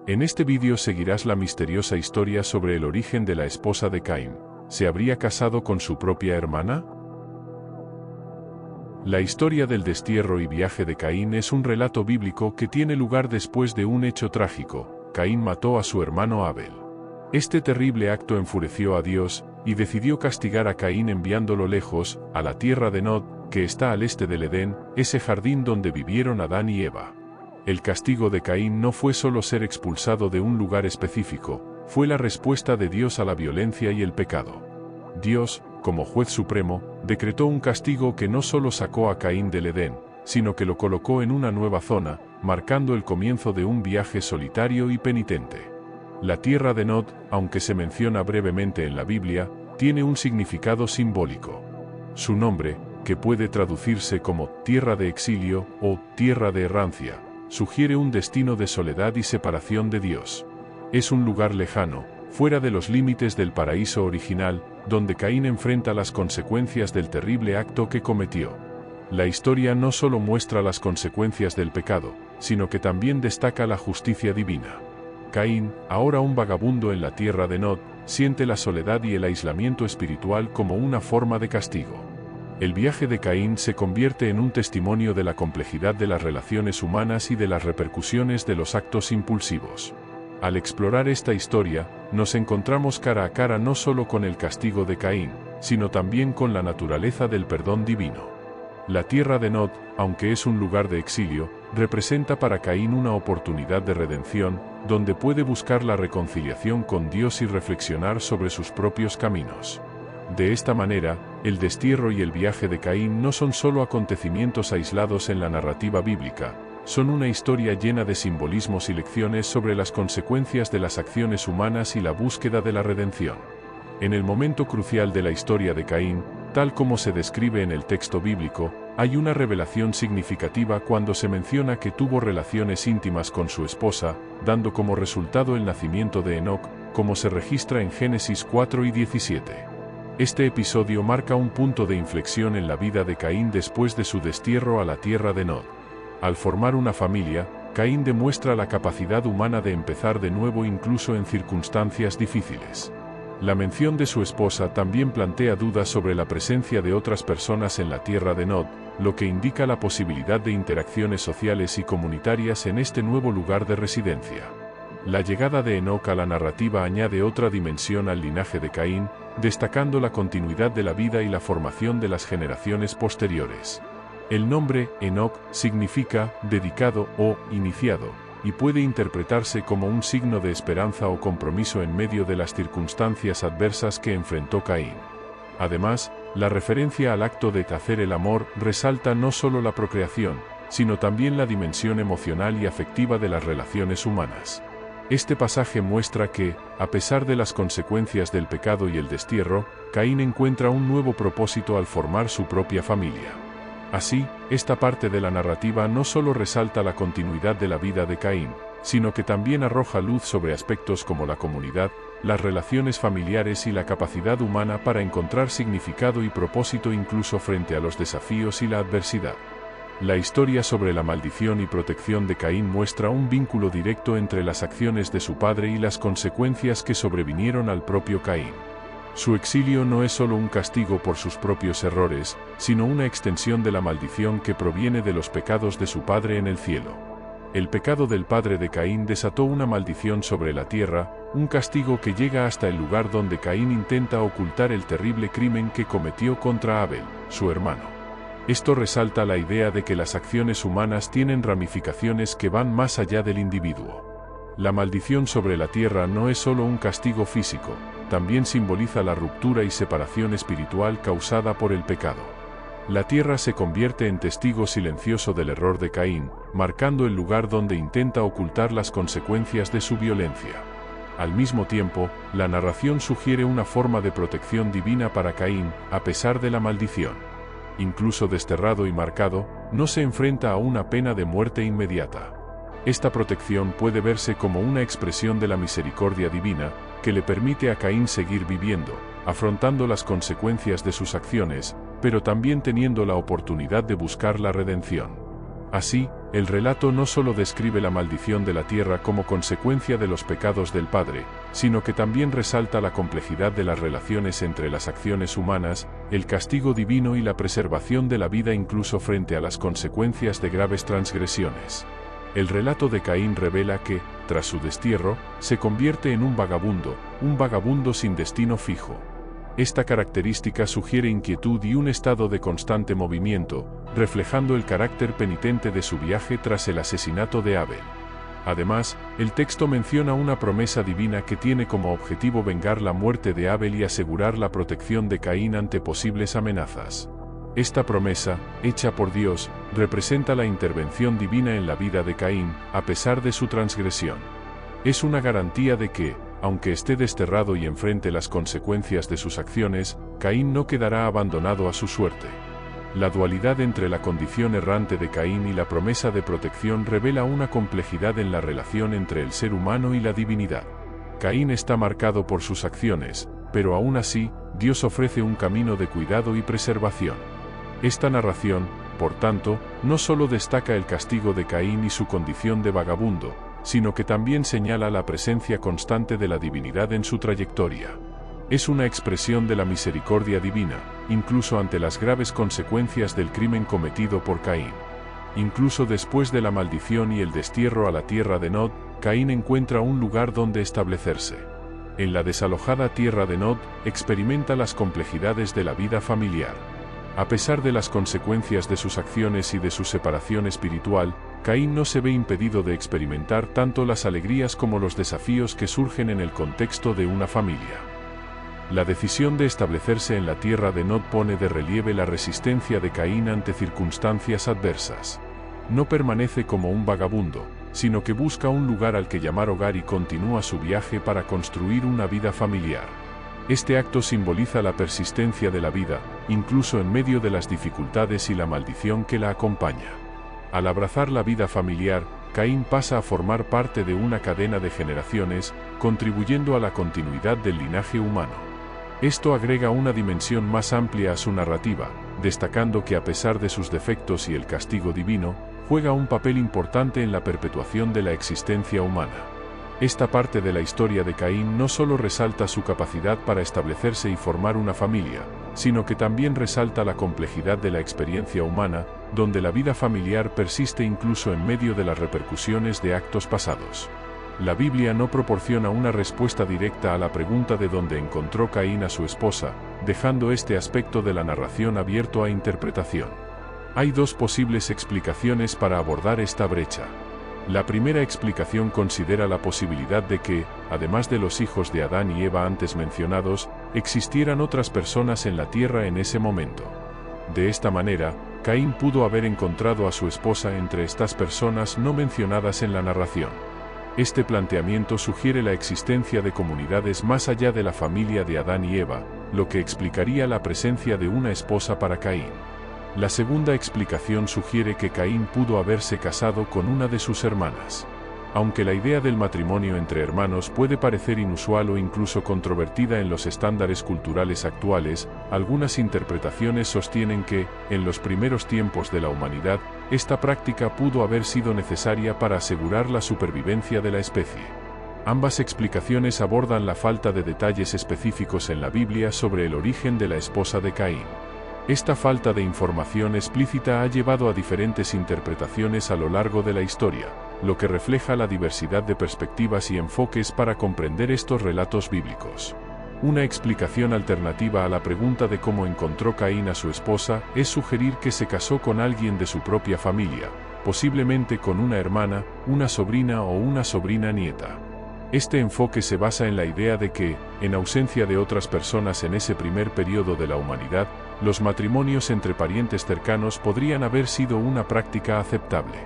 En este vídeo seguirás la misteriosa historia sobre el origen de la esposa de Caín. ¿Se habría casado con su propia hermana? La historia del destierro y viaje de Caín es un relato bíblico que tiene lugar después de un hecho trágico. Caín mató a su hermano Abel. Este terrible acto enfureció a Dios, y decidió castigar a Caín enviándolo lejos, a la tierra de Nod, que está al este del Edén, ese jardín donde vivieron Adán y Eva. El castigo de Caín no fue solo ser expulsado de un lugar específico, fue la respuesta de Dios a la violencia y el pecado. Dios, como juez supremo, decretó un castigo que no solo sacó a Caín del Edén, sino que lo colocó en una nueva zona, marcando el comienzo de un viaje solitario y penitente. La tierra de Nod, aunque se menciona brevemente en la Biblia, tiene un significado simbólico. Su nombre, que puede traducirse como tierra de exilio o tierra de errancia, sugiere un destino de soledad y separación de Dios. Es un lugar lejano, fuera de los límites del paraíso original, donde Caín enfrenta las consecuencias del terrible acto que cometió. La historia no solo muestra las consecuencias del pecado, sino que también destaca la justicia divina. Caín, ahora un vagabundo en la tierra de Nod, siente la soledad y el aislamiento espiritual como una forma de castigo. El viaje de Caín se convierte en un testimonio de la complejidad de las relaciones humanas y de las repercusiones de los actos impulsivos. Al explorar esta historia, nos encontramos cara a cara no solo con el castigo de Caín, sino también con la naturaleza del perdón divino. La tierra de Nod, aunque es un lugar de exilio, representa para Caín una oportunidad de redención, donde puede buscar la reconciliación con Dios y reflexionar sobre sus propios caminos. De esta manera, el destierro y el viaje de Caín no son solo acontecimientos aislados en la narrativa bíblica, son una historia llena de simbolismos y lecciones sobre las consecuencias de las acciones humanas y la búsqueda de la redención. En el momento crucial de la historia de Caín, tal como se describe en el texto bíblico, hay una revelación significativa cuando se menciona que tuvo relaciones íntimas con su esposa, dando como resultado el nacimiento de Enoc, como se registra en Génesis 4 y 17. Este episodio marca un punto de inflexión en la vida de Caín después de su destierro a la tierra de Nod. Al formar una familia, Caín demuestra la capacidad humana de empezar de nuevo incluso en circunstancias difíciles. La mención de su esposa también plantea dudas sobre la presencia de otras personas en la tierra de Nod, lo que indica la posibilidad de interacciones sociales y comunitarias en este nuevo lugar de residencia. La llegada de Enoc a la narrativa añade otra dimensión al linaje de Caín, destacando la continuidad de la vida y la formación de las generaciones posteriores. El nombre Enoc significa dedicado o iniciado, y puede interpretarse como un signo de esperanza o compromiso en medio de las circunstancias adversas que enfrentó Caín. Además, la referencia al acto de hacer el amor resalta no solo la procreación, sino también la dimensión emocional y afectiva de las relaciones humanas. Este pasaje muestra que, a pesar de las consecuencias del pecado y el destierro, Caín encuentra un nuevo propósito al formar su propia familia. Así, esta parte de la narrativa no solo resalta la continuidad de la vida de Caín, sino que también arroja luz sobre aspectos como la comunidad, las relaciones familiares y la capacidad humana para encontrar significado y propósito incluso frente a los desafíos y la adversidad. La historia sobre la maldición y protección de Caín muestra un vínculo directo entre las acciones de su padre y las consecuencias que sobrevinieron al propio Caín. Su exilio no es solo un castigo por sus propios errores, sino una extensión de la maldición que proviene de los pecados de su padre en el cielo. El pecado del padre de Caín desató una maldición sobre la tierra, un castigo que llega hasta el lugar donde Caín intenta ocultar el terrible crimen que cometió contra Abel, su hermano. Esto resalta la idea de que las acciones humanas tienen ramificaciones que van más allá del individuo. La maldición sobre la tierra no es solo un castigo físico, también simboliza la ruptura y separación espiritual causada por el pecado. La tierra se convierte en testigo silencioso del error de Caín, marcando el lugar donde intenta ocultar las consecuencias de su violencia. Al mismo tiempo, la narración sugiere una forma de protección divina para Caín, a pesar de la maldición. Incluso desterrado y marcado, no se enfrenta a una pena de muerte inmediata. Esta protección puede verse como una expresión de la misericordia divina, que le permite a Caín seguir viviendo, afrontando las consecuencias de sus acciones, pero también teniendo la oportunidad de buscar la redención. Así, El relato no solo describe la maldición de la tierra como consecuencia de los pecados del padre, sino que también resalta la complejidad de las relaciones entre las acciones humanas, el castigo divino y la preservación de la vida incluso frente a las consecuencias de graves transgresiones. El relato de Caín revela que, tras su destierro, se convierte en un vagabundo sin destino fijo. Esta característica sugiere inquietud y un estado de constante movimiento, reflejando el carácter penitente de su viaje tras el asesinato de Abel. Además, el texto menciona una promesa divina que tiene como objetivo vengar la muerte de Abel y asegurar la protección de Caín ante posibles amenazas. Esta promesa, hecha por Dios, representa la intervención divina en la vida de Caín, a pesar de su transgresión. Es una garantía de que, aunque esté desterrado y enfrente las consecuencias de sus acciones, Caín no quedará abandonado a su suerte. La dualidad entre la condición errante de Caín y la promesa de protección revela una complejidad en la relación entre el ser humano y la divinidad. Caín está marcado por sus acciones, pero aún así, Dios ofrece un camino de cuidado y preservación. Esta narración, por tanto, no solo destaca el castigo de Caín y su condición de vagabundo, sino que también señala la presencia constante de la divinidad en su trayectoria. Es una expresión de la misericordia divina, incluso ante las graves consecuencias del crimen cometido por Caín. Incluso después de la maldición y el destierro a la tierra de Nod, Caín encuentra un lugar donde establecerse. En la desalojada tierra de Nod, experimenta las complejidades de la vida familiar. A pesar de las consecuencias de sus acciones y de su separación espiritual, Caín no se ve impedido de experimentar tanto las alegrías como los desafíos que surgen en el contexto de una familia. La decisión de establecerse en la tierra de Nod pone de relieve la resistencia de Caín ante circunstancias adversas. No permanece como un vagabundo, sino que busca un lugar al que llamar hogar y continúa su viaje para construir una vida familiar. Este acto simboliza la persistencia de la vida, incluso en medio de las dificultades y la maldición que la acompaña. Al abrazar la vida familiar, Caín pasa a formar parte de una cadena de generaciones, contribuyendo a la continuidad del linaje humano. Esto agrega una dimensión más amplia a su narrativa, destacando que a pesar de sus defectos y el castigo divino, juega un papel importante en la perpetuación de la existencia humana. Esta parte de la historia de Caín no solo resalta su capacidad para establecerse y formar una familia, sino que también resalta la complejidad de la experiencia humana, donde la vida familiar persiste incluso en medio de las repercusiones de actos pasados. La Biblia no proporciona una respuesta directa a la pregunta de dónde encontró Caín a su esposa, dejando este aspecto de la narración abierto a interpretación. Hay dos posibles explicaciones para abordar esta brecha. La primera explicación considera la posibilidad de que, además de los hijos de Adán y Eva antes mencionados, existieran otras personas en la tierra en ese momento. De esta manera, Caín pudo haber encontrado a su esposa entre estas personas no mencionadas en la narración. Este planteamiento sugiere la existencia de comunidades más allá de la familia de Adán y Eva, lo que explicaría la presencia de una esposa para Caín. La segunda explicación sugiere que Caín pudo haberse casado con una de sus hermanas. Aunque la idea del matrimonio entre hermanos puede parecer inusual o incluso controvertida en los estándares culturales actuales, algunas interpretaciones sostienen que, en los primeros tiempos de la humanidad, esta práctica pudo haber sido necesaria para asegurar la supervivencia de la especie. Ambas explicaciones abordan la falta de detalles específicos en la Biblia sobre el origen de la esposa de Caín. Esta falta de información explícita ha llevado a diferentes interpretaciones a lo largo de la historia, lo que refleja la diversidad de perspectivas y enfoques para comprender estos relatos bíblicos. Una explicación alternativa a la pregunta de cómo encontró Caín a su esposa es sugerir que se casó con alguien de su propia familia, posiblemente con una hermana, una sobrina o una sobrina nieta. Este enfoque se basa en la idea de que, en ausencia de otras personas en ese primer periodo de la humanidad, los matrimonios entre parientes cercanos podrían haber sido una práctica aceptable.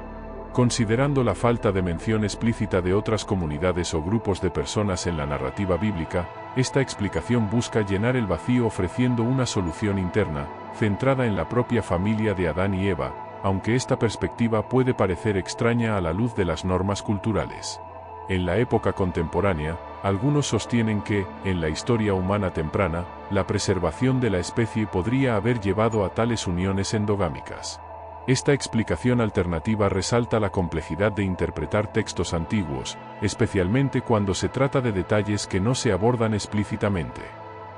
Considerando la falta de mención explícita de otras comunidades o grupos de personas en la narrativa bíblica, esta explicación busca llenar el vacío ofreciendo una solución interna, centrada en la propia familia de Adán y Eva, aunque esta perspectiva puede parecer extraña a la luz de las normas culturales. En la época contemporánea, algunos sostienen que, en la historia humana temprana, la preservación de la especie podría haber llevado a tales uniones endogámicas. Esta explicación alternativa resalta la complejidad de interpretar textos antiguos, especialmente cuando se trata de detalles que no se abordan explícitamente.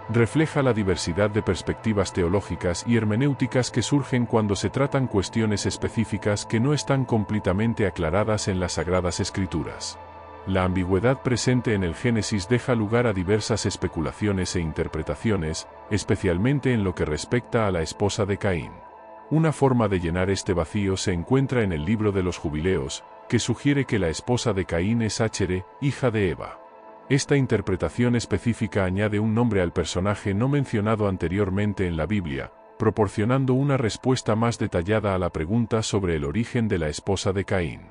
Refleja la diversidad de perspectivas teológicas y hermenéuticas que surgen cuando se tratan cuestiones específicas que no están completamente aclaradas en las Sagradas Escrituras. La ambigüedad presente en el Génesis deja lugar a diversas especulaciones e interpretaciones, especialmente en lo que respecta a la esposa de Caín. Una forma de llenar este vacío se encuentra en el libro de los Jubileos, que sugiere que la esposa de Caín es Achere, hija de Eva. Esta interpretación específica añade un nombre al personaje no mencionado anteriormente en la Biblia, proporcionando una respuesta más detallada a la pregunta sobre el origen de la esposa de Caín.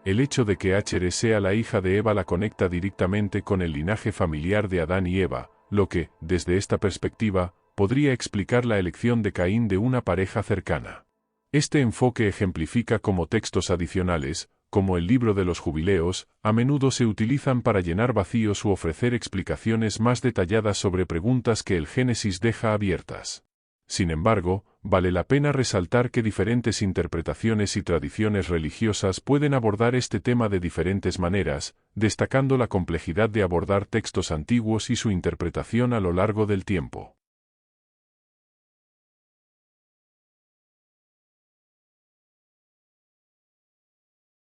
El hecho de que Achere sea la hija de Eva la conecta directamente con el linaje familiar de Adán y Eva, lo que, desde esta perspectiva, podría explicar la elección de Caín de una pareja cercana. Este enfoque ejemplifica cómo textos adicionales, como el libro de los Jubileos, a menudo se utilizan para llenar vacíos u ofrecer explicaciones más detalladas sobre preguntas que el Génesis deja abiertas. Sin embargo, vale la pena resaltar que diferentes interpretaciones y tradiciones religiosas pueden abordar este tema de diferentes maneras, destacando la complejidad de abordar textos antiguos y su interpretación a lo largo del tiempo.